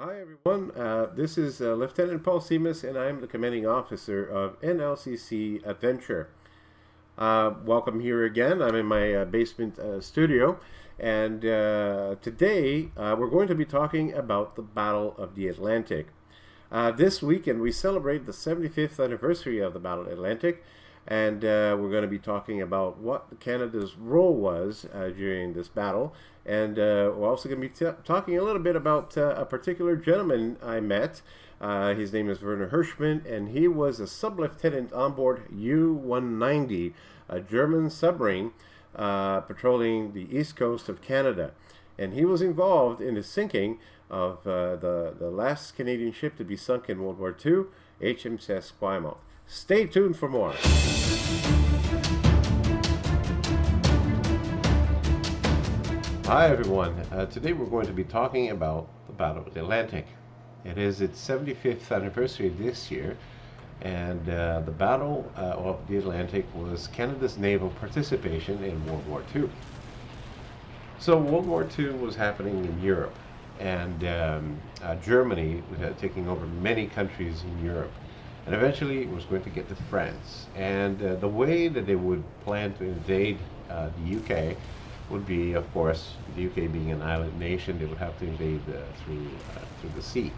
Hi everyone, this is Lieutenant Paul Seamus and I'm the commanding officer of NLCC Adventure. Welcome here again. I'm in my basement studio and today we're going to be talking about the Battle of the Atlantic. This weekend we celebrate the 75th anniversary of the Battle of the Atlantic, and we're going to be talking about what Canada's role was during this battle. And we're also going to be talking a little bit about a particular gentleman I met. His name is Werner Hirschmann, and he was a sub-lieutenant on board U-190, a German submarine patrolling the east coast of Canada. And he was involved in the sinking of the last Canadian ship to be sunk in World War II, HMS Esquimalt. Stay tuned for more. Hi everyone. Today we're going to be talking about the Battle of the Atlantic. It is its 75th anniversary this year, and the Battle of the Atlantic was Canada's naval participation in World War II. So World War II was happening in Europe, and Germany was taking over many countries in Europe. And eventually it was going to get to France. And the way that they would plan to invade the UK would be, of course, the UK being an island nation, they would have to invade through the sea.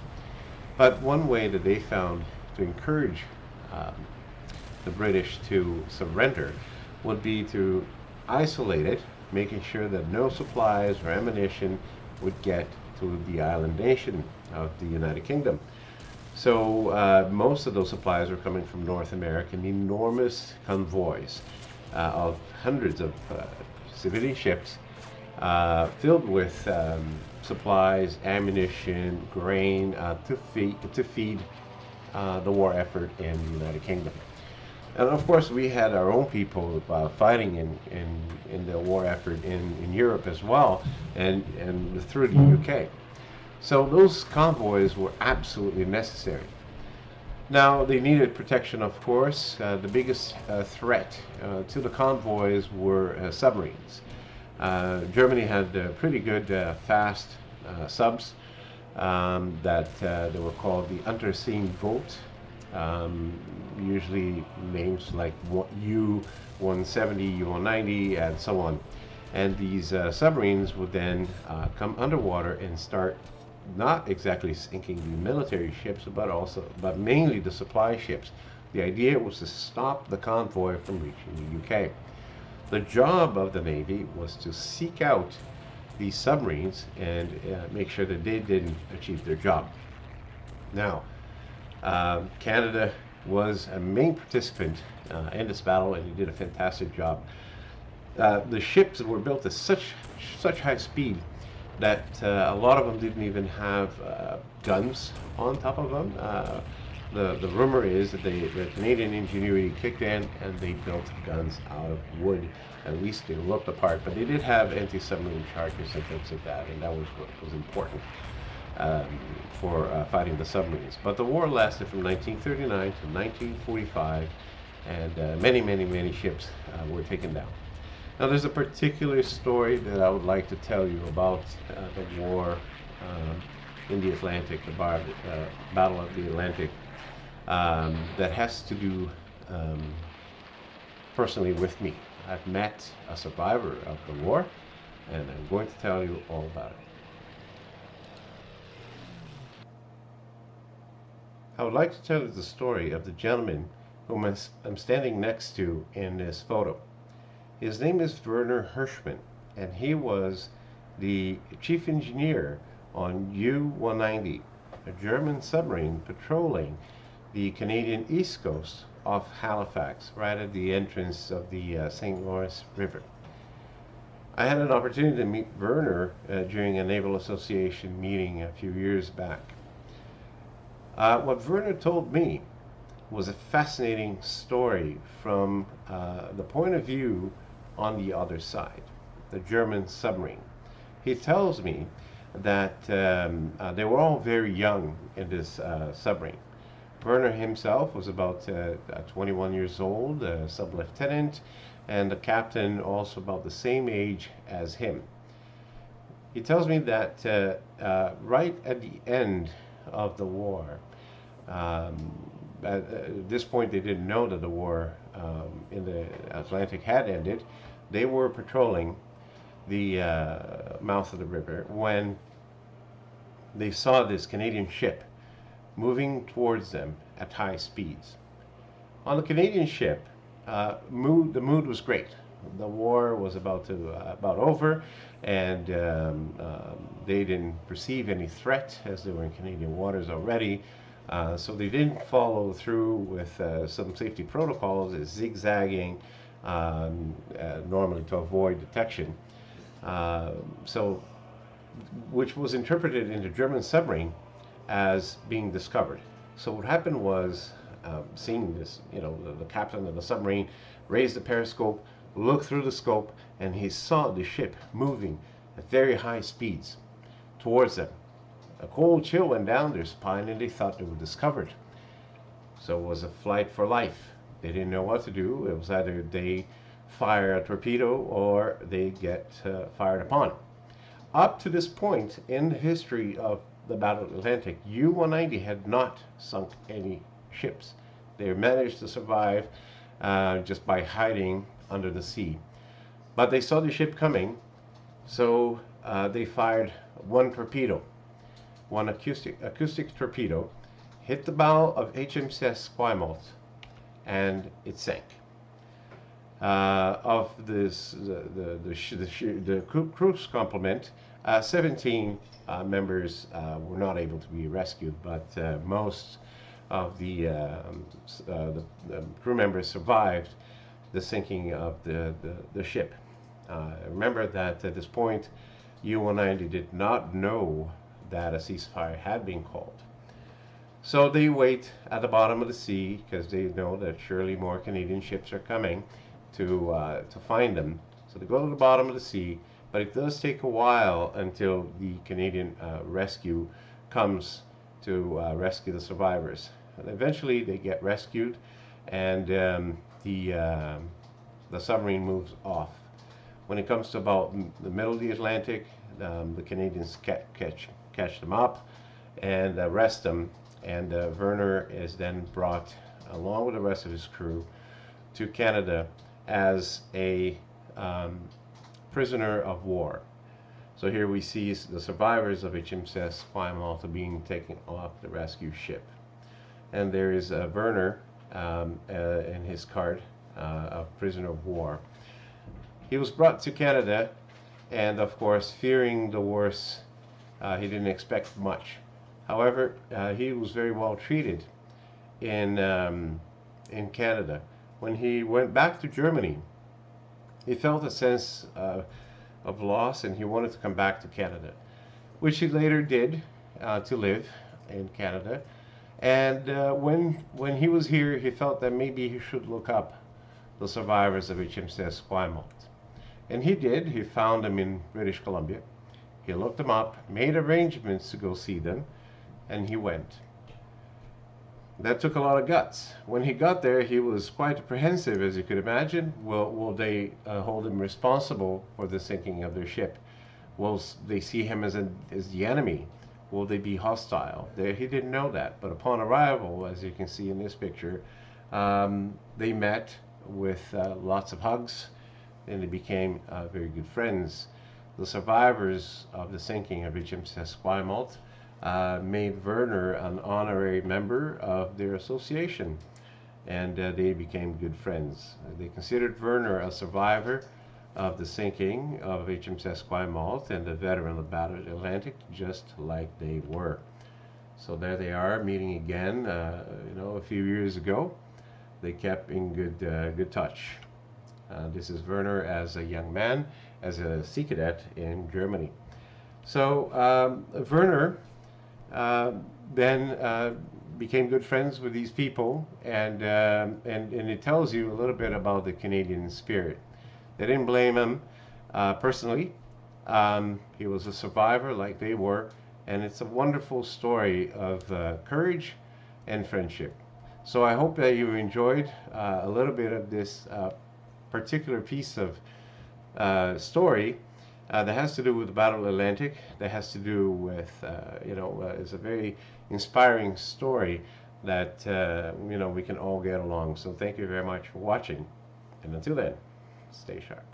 But one way that they found to encourage the British to surrender would be to isolate it, making sure that no supplies or ammunition would get to the island nation of the United Kingdom. So most of those supplies were coming from North America in enormous convoys of hundreds of civilian ships filled with supplies, ammunition, grain to feed the war effort in the United Kingdom. And of course, we had our own people fighting in the war effort in Europe as well, and through the UK. So those convoys were absolutely necessary. Now, they needed protection, of course. The biggest threat to the convoys were submarines. Germany had pretty good fast subs that they were called the Unterseeboot, usually names like U-170, U-190, and so on. And these submarines would then come underwater and start not exactly sinking the military ships, but mainly the supply ships. The idea was to stop the convoy from reaching the UK. The job of the Navy was to seek out these submarines and make sure that they didn't achieve their job. Now, Canada was a main participant in this battle, and they did a fantastic job. The ships were built at such high speed that a lot of them didn't even have guns on top of them. The rumor is that the Canadian ingenuity kicked in and they built guns out of wood. At least they looked the part, but they did have anti-submarine charges and things like that, and that was what was important for fighting the submarines. But the war lasted from 1939 to 1945, and many ships were taken down. Now, there's a particular story that I would like to tell you about the war in the Atlantic, the Battle of the Atlantic, that has to do personally with me. I've met a survivor of the war, and I'm going to tell you all about it. I would like to tell you the story of the gentleman whom I'm standing next to in this photo. His name is Werner Hirschmann, and he was the chief engineer on U-190, a German submarine patrolling the Canadian east coast off Halifax, right at the entrance of the St. Lawrence River. I had an opportunity to meet Werner during a Naval Association meeting a few years back. What Werner told me was a fascinating story from the point of view on the other side, the German submarine. He tells me that they were all very young in this submarine. Werner himself was about 21 years old, a sub-lieutenant, and the captain also about the same age as him. He tells me that right at the end of the war, um, at this point they didn't know that the war in the Atlantic had ended. They were patrolling the mouth of the river when they saw this Canadian ship moving towards them at high speeds. On the Canadian ship, the mood was great. The war was about over, and they didn't perceive any threat as they were in Canadian waters already. So they didn't follow through with some safety protocols, as zigzagging normally to avoid detection. So, which was interpreted in the German submarine as being discovered. So what happened was, seeing this, the captain of the submarine raised the periscope, looked through the scope, and he saw the ship moving at very high speeds towards them. A cold chill went down their spine, and they thought they were discovered. So it was a flight for life. They didn't know what to do. It was either they fire a torpedo or they get fired upon. Up to this point in the history of the Battle of the Atlantic, U-190 had not sunk any ships. They managed to survive just by hiding under the sea. But they saw the ship coming, so they fired one torpedo, one acoustic torpedo, hit the bow of HMCS Esquimalt, and it sank. Of this, the crew's complement, 17 members were not able to be rescued, but most of the crew members survived the sinking of the ship. Remember that at this point, U-190 did not know that a ceasefire had been called. So they wait at the bottom of the sea because they know that surely more Canadian ships are coming to find them. So they go to the bottom of the sea, but it does take a while until the Canadian rescue comes to rescue the survivors. And eventually they get rescued, and the submarine moves off. When it comes to about the middle of the Atlantic, the Canadians catch them up and arrest them, and Werner is then brought, along with the rest of his crew, to Canada as a prisoner of war. So here we see the survivors of HMCS Esquimalt being taken off the rescue ship. And there is Werner in his card of prisoner of war. He was brought to Canada, and of course, fearing the worst, he didn't expect much. However, he was very well treated in Canada. When he went back to Germany, he felt a sense of loss, and he wanted to come back to Canada, which he later did to live in Canada. And when he was here, he felt that maybe he should look up the survivors of HMCS Esquimalt. And he did. He found them in British Columbia. He looked them up, made arrangements to go see them, and he went. That took a lot of guts. When he got there, he was quite apprehensive, as you could imagine. Will they hold him responsible for the sinking of their ship? Will they see him as the enemy? Will they be hostile? He didn't know that. But upon arrival, as you can see in this picture, they met with lots of hugs, and they became very good friends. The survivors of the sinking of HMCS Esquimalt made Werner an honorary member of their association, and they became good friends. They considered Werner a survivor of the sinking of HMCS Esquimalt and a veteran of the Battle of the Atlantic, just like they were. So there they are, meeting again. A few years ago, they kept in good touch. This is Werner as a young man, as a sea cadet in Germany. So Werner then became good friends with these people, and it tells you a little bit about the Canadian spirit. They didn't blame him personally. He was a survivor like they were, and it's a wonderful story of courage and friendship. So I hope that you enjoyed a little bit of this particular piece of story that has to do with the Battle of the Atlantic. That has to do with, it's a very inspiring story that, we can all get along. So thank you very much for watching. And until then, stay sharp.